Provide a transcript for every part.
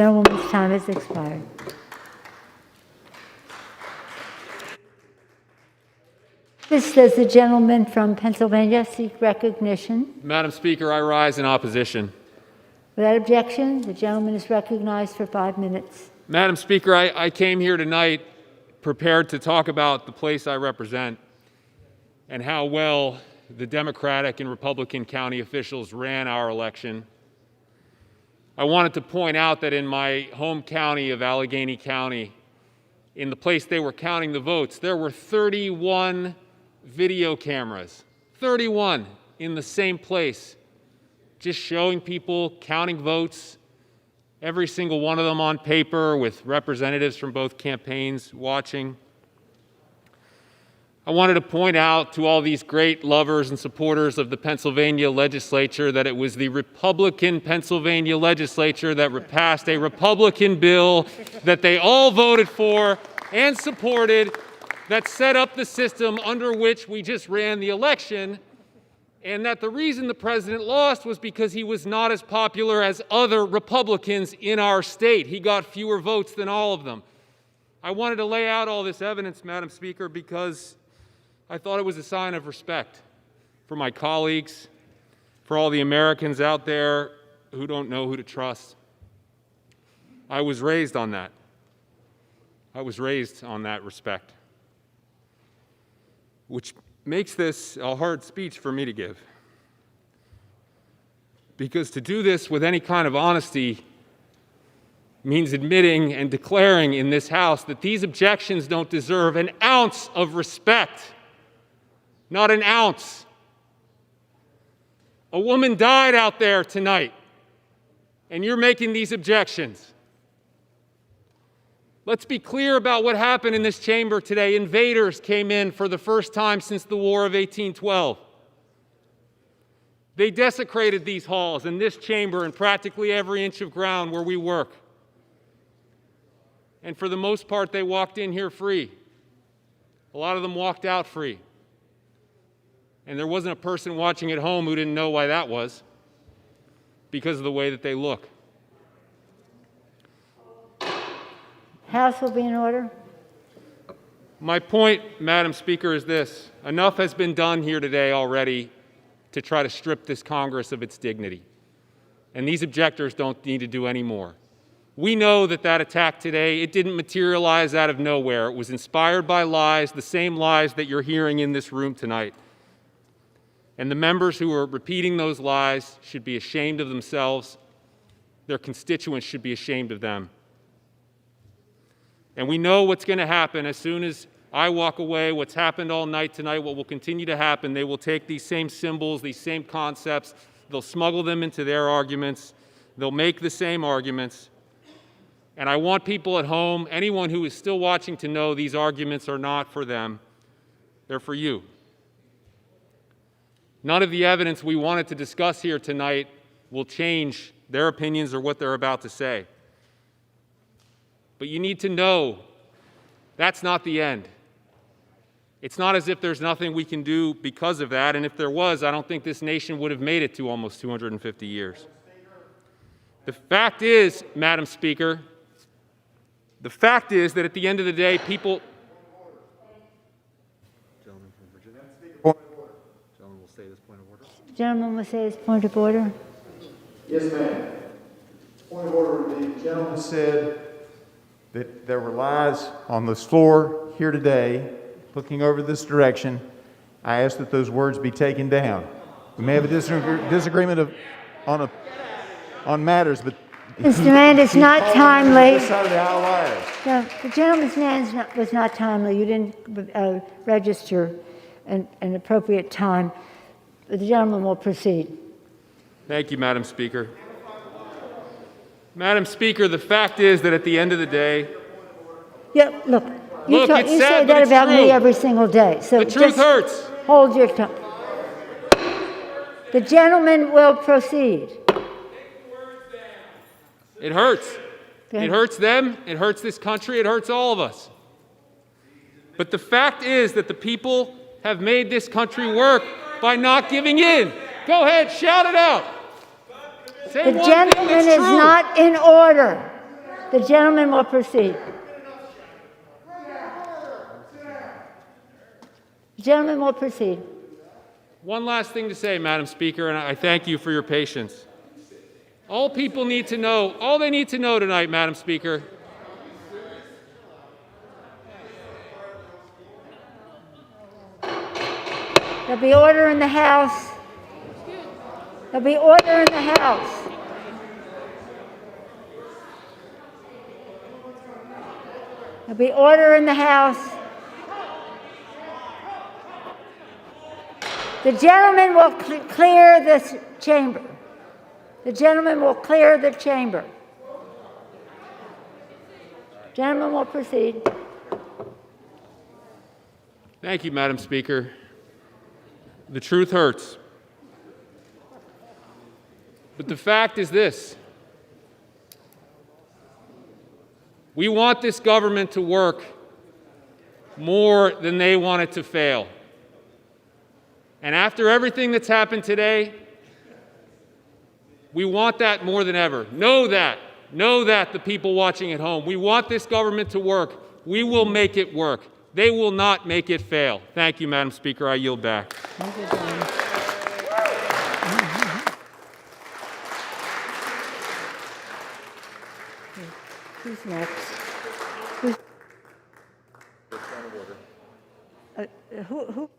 Gentlewoman's time has expired. Does the gentleman from Pennsylvania seek recognition? Madam Speaker, I rise in opposition. Without objection, the gentleman is recognized for 5 minutes. Madam Speaker, I came here tonight prepared to talk about the place I represent and how well the Democratic and Republican county officials ran our election. I wanted to point out that in my home county of Allegheny County, in the place they were counting the votes, there were 31 video cameras, 31 in the same place, just showing people counting votes, every single one of them on paper with representatives from both campaigns watching. I wanted to point out to all these great lovers and supporters of the Pennsylvania legislature that it was the Republican Pennsylvania legislature that passed a Republican bill that they all voted for and supported that set up the system under which we just ran the election, and that the reason the president lost was because he was not as popular as other Republicans in our state. He got fewer votes than all of them. I wanted to lay out all this evidence, Madam Speaker, because I thought it was a sign of respect for my colleagues, for all the Americans out there who don't know who to trust. I was raised on that. I was raised on that respect, which makes this a hard speech for me to give. Because to do this with any kind of honesty means admitting and declaring in this House that these objections don't deserve an ounce of respect. Not an ounce. A woman died out there tonight, and you're making these objections. Let's be clear about what happened in this chamber today. Invaders came in for the first time since the War of 1812. They desecrated these halls and this chamber and practically every inch of ground where we work. And for the most part, they walked in here free. A lot of them walked out free. And there wasn't a person watching at home who didn't know why that was, because of the way that they look. House will be in order. My point, Madam Speaker, is this. Enough has been done here today already to try to strip this Congress of its dignity. And these objectors don't need to do any more. We know that that attack today, it didn't materialize out of nowhere. It was inspired by lies, the same lies that you're hearing in this room tonight. And the members who are repeating those lies should be ashamed of themselves. Their constituents should be ashamed of them. And we know what's going to happen as soon as I walk away, what's happened all night tonight, what will continue to happen. They will take these same symbols, these same concepts, they'll smuggle them into their arguments, they'll make the same arguments. And I want people at home, anyone who is still watching, to know these arguments are not for them, they're for you. None of the evidence we wanted to discuss here tonight will change their opinions or what they're about to say. But you need to know that's not the end. It's not as if there's nothing we can do because of that, and if there was, I don't think this nation would have made it to almost 250 years. The fact is, Madam Speaker, the fact is that at the end of the day, people... Gentleman from Virginia. Gentleman will say this point of order. The gentleman will say his point of order. Yes, ma'am. Point of order. The gentleman said that there were lies on this floor here today, looking over this direction. I ask that those words be taken down. We may have a disagreement on matters, but Mr. Rand, it's not timely. This side of the aisle liars. No, the gentleman's name was not timely. You didn't register an appropriate time. The gentleman will proceed. Thank you, Madam Speaker. Madam Speaker, the fact is that at the end of the day... Yeah, look, you it's say sad, but that it's about true. me every single day. So The truth just hurts. hold your tongue. The gentleman will proceed. It hurts. Okay. It hurts them, it hurts this country, it hurts all of us. But the fact is that the people have made this country work by not giving in. Go ahead, shout it out. Say The one thing gentleman that's is true. not in order. The gentleman will proceed. The gentleman will proceed. One last thing to say, Madam Speaker, and I thank you for your patience. All people need to know, all they need to know tonight, Madam Speaker, There'll be order in the House. There'll be order in the House. There'll be order in the House. The gentleman will clear this chamber. The gentleman will clear the chamber. Gentleman will proceed. thank you, Madam Speaker. The truth hurts. But the fact is this. We want this government to work more than they want it to fail. And after everything that's happened today, we want that more than ever. Know that, the people watching at home. We want this government to work. We will make it work. They will not make it fail. Thank you, Madam Speaker. I yield back. Thank you, John. Who's next? Who?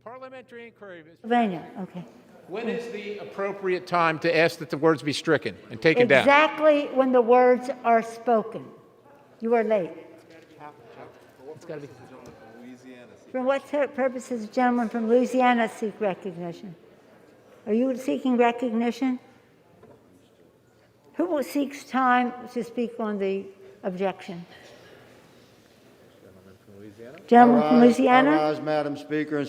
Parliamentary inquiry. Pennsylvania, okay. When is the appropriate time to ask that the words be stricken and taken down? Exactly when the words are spoken. You are late. It's got to be. For what purposes, gentleman from Louisiana seek recognition? Are you seeking recognition? Who seeks time to speak on the objection? Gentleman from Louisiana? I rise, Madam Speaker, in